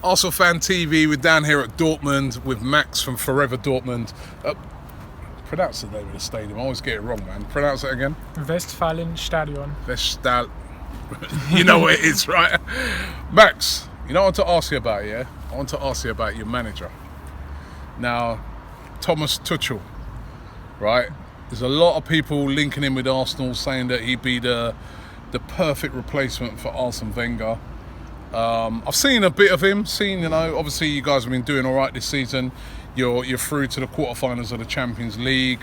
ArsenalFanTV, we're down here at Dortmund with Max from Forever Dortmund. Pronounce the name of the stadium. I always get it wrong, man. Pronounce it again. Westfalenstadion. You know what it is, right? Max, you know what I want to ask you about, yeah? I want to ask you about your manager. Now, Thomas Tuchel, right? There's a lot of people linking him with Arsenal, saying that he'd be the perfect replacement for Arsene Wenger. I've seen a bit of him. Obviously you guys have been doing all right this season. You're through to the quarterfinals of the Champions League.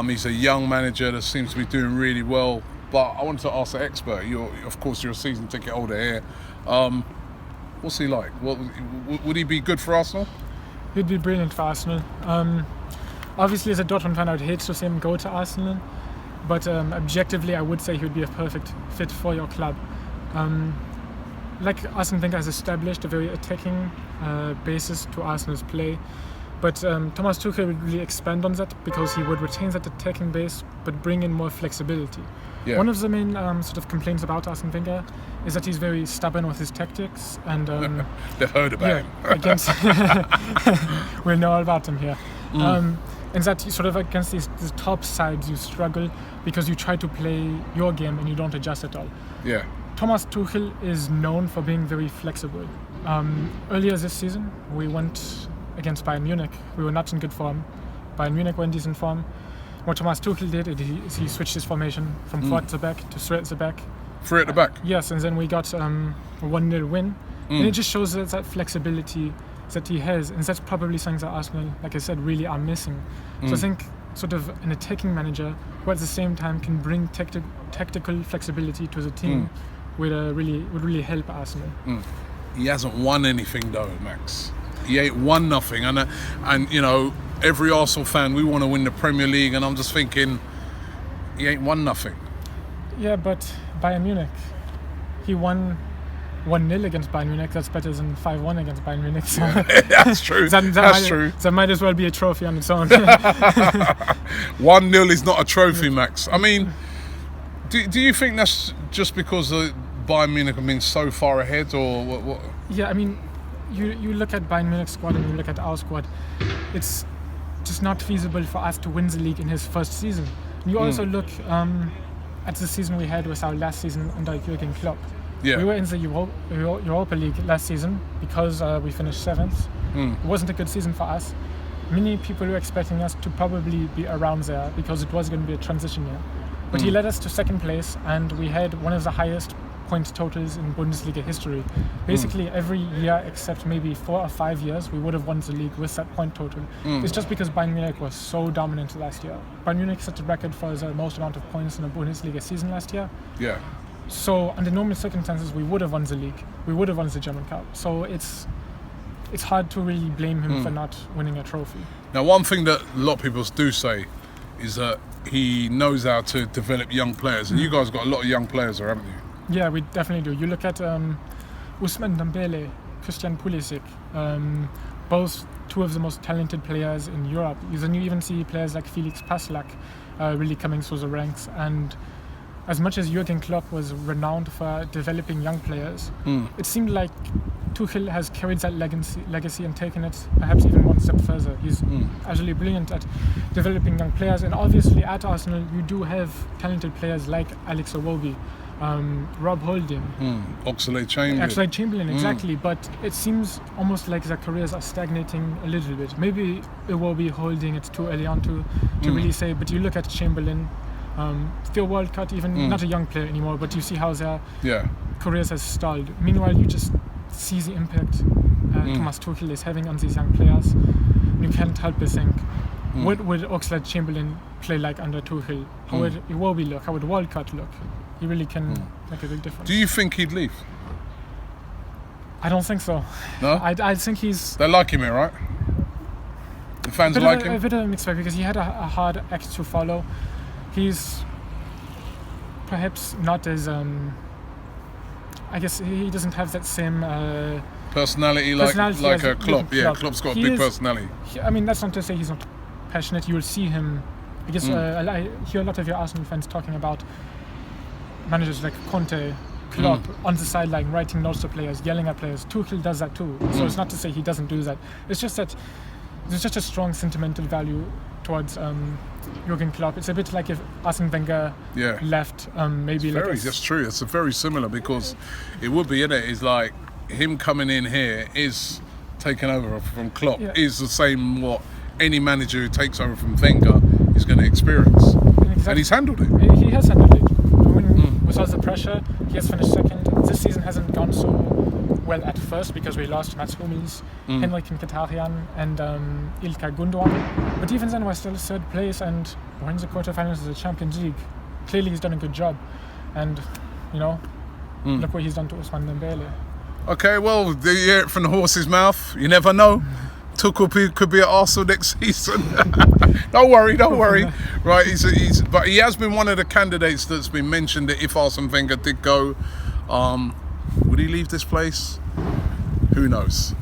He's a young manager that seems to be doing really well. But I wanted to ask the expert. Of course, you're a season ticket holder here. What's he like? Would he be good for Arsenal? He'd be brilliant for Arsenal. Obviously, as a Dortmund fan, I would hate to see him go to Arsenal. But objectively, I would say he would be a perfect fit for your club. Like Arsene Wenger has established a very attacking basis to Arsenal's play. But Thomas Tuchel would really expand on that because he would retain that attacking base but bring in more flexibility. Yeah. One of the main sort of complaints about Arsene Wenger is that he's very stubborn with his tactics. And they've heard about him. We know all about him here. And that sort of against these top sides you struggle because you try to play your game and you don't adjust at all. Yeah. Thomas Tuchel is known for being very flexible. Earlier this season, we went against Bayern Munich. We were not in good form. Bayern Munich were in decent form. What Thomas Tuchel did is he switched his formation from 4 at the back to 3 at the back. 3 at the back? Yes, and then we got a 1-0 win. And it just shows that flexibility that he has, and that's probably something that Arsenal, like I said, really are missing. So I think sort of an attacking manager who at the same time can bring tactical flexibility to the team would really help Arsenal. He hasn't won anything though, Max. He ain't won nothing, and you know, every Arsenal fan, we want to win the Premier League, and I'm just thinking, he ain't won nothing. Yeah, but Bayern Munich, he won 1-0 against Bayern Munich. That's better than 5-1 against Bayern Munich. So that's true. That's true. That might as well be a trophy on its own. 1-0 is not a trophy, Max. I mean, do you think that's just because Bayern Munich have been so far ahead, or what? Yeah, I mean, you look at Bayern Munich's squad and you look at our squad. It's just not feasible for us to win the league in his first season. You also look at the season we had with our last season under Jurgen Klopp. Yeah. We were in the Europa League last season because we finished 7th. It wasn't a good season for us. Many people were expecting us to probably be around there because it was going to be a transition year. But he led us to 2nd place, and we had one of the highest point totals in Bundesliga history. Basically every year except maybe 4 or 5 years we would have won the league with that point total. It's just because Bayern Munich was so dominant last year. Bayern Munich set the record for the most amount of points in a Bundesliga season last year. Yeah. So under normal circumstances we would have won the league. We would have won the German Cup. So it's hard to really blame him for not winning a trophy. Now, one thing that a lot of people do say is that he knows how to develop young players, and you guys got a lot of young players there, haven't you? Yeah, we definitely do. You look at Ousmane Dembele, Christian Pulisic, both two of the most talented players in Europe. You even see players like Felix Passlack really coming through the ranks. And as much as Jurgen Klopp was renowned for developing young players, it seemed like Tuchel has carried that legacy and taken it perhaps even one step further. He's actually brilliant at developing young players. And obviously at Arsenal, you do have talented players like Alex Iwobi, Rob Holding, oxlade-chamberlain, exactly. But it seems almost like their careers are stagnating a little bit. Maybe it will be Holding. It's too early on to really say. But you look at Chamberlain, Theo Walcott, even not a young player anymore. But you see how their careers has stalled. Meanwhile, you just see the impact Thomas Tuchel is having on these young players. You can't help but think, what would Oxlade-Chamberlain play like under Tuchel? How would Iwobi look? How would Walcott look? He really can make a big difference. Do you think he'd leave? I don't think so. No? I think he's... They like him here, right? The fans like him? A bit of a mixed bag because he had a hard act to follow. He's perhaps not as... I guess he doesn't have that same... personality like a Klopp. Yeah, Klopp's got a big personality. I mean, that's not to say he's not passionate. You'll see him... I guess I hear a lot of your Arsenal fans talking about managers like Conte, Klopp on the sideline writing notes to players, yelling at players. Tuchel does that too. So it's not to say he doesn't do that. It's just that there's just a strong sentimental value towards Jurgen Klopp. It's a bit like if Arsene Wenger left, maybe. That's true. It's very similar, because it would be, innit? It's like him coming in here is taking over from Klopp. Is the same what any manager who takes over from Wenger is going to experience. And he's handled it. He has handled it. Without the pressure, he has finished second. This season hasn't gone so well at first because we lost Mats Hummels, Henrik Mkhitaryan and Ilkay Gundogan. But even then, we're still third place and we're in the quarterfinals of the Champions League. Clearly, he's done a good job. And, look what he's done to Ousmane Dembele. Okay, well, you hear it from the horse's mouth. You never know. Tuchel could be at Arsenal next season. Don't worry. Right, but he has been one of the candidates that's been mentioned that if Arsene Wenger did go, would he leave this place? Who knows?